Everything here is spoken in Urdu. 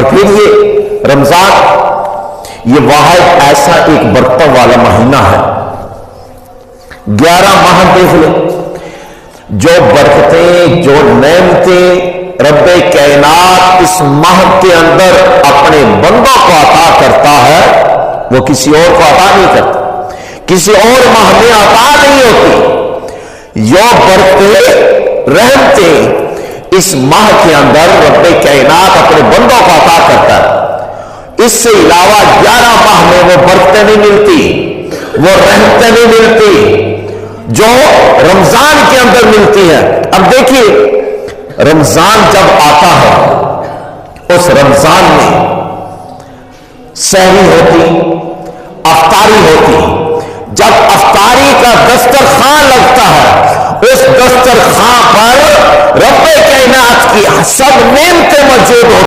اور پھر یہ رمضان یہ واحد ایسا ایک برکت والا مہینہ ہے، 11 ماہ دیکھ لیں، جو برکتیں جو نعمتیں رب کائنات اس ماہ کے اندر اپنے بندوں کو عطا کرتا ہے وہ کسی اور کو عطا نہیں کرتا، کسی اور ماہ میں عطا نہیں ہوتی۔ جو برکتیں رحمتیں اس ماہ کے اندر رب کائنات اپنے بندوں کو عطا کرتا ہے، اس سے علاوہ 11 ماہ میں وہ برکتیں نہیں ملتی، وہ رحمتیں نہیں ملتی جو رمضان کے اندر ملتی ہیں۔ اب دیکھیے رمضان جب آتا ہے اس رمضان میں سحری ہوتی، افطاری ہوتی، جب افطاری کا دسترخوان لگتا ہے اس دسترخوان پر رب کائنات کی سب نعمتیں موجود ہوتی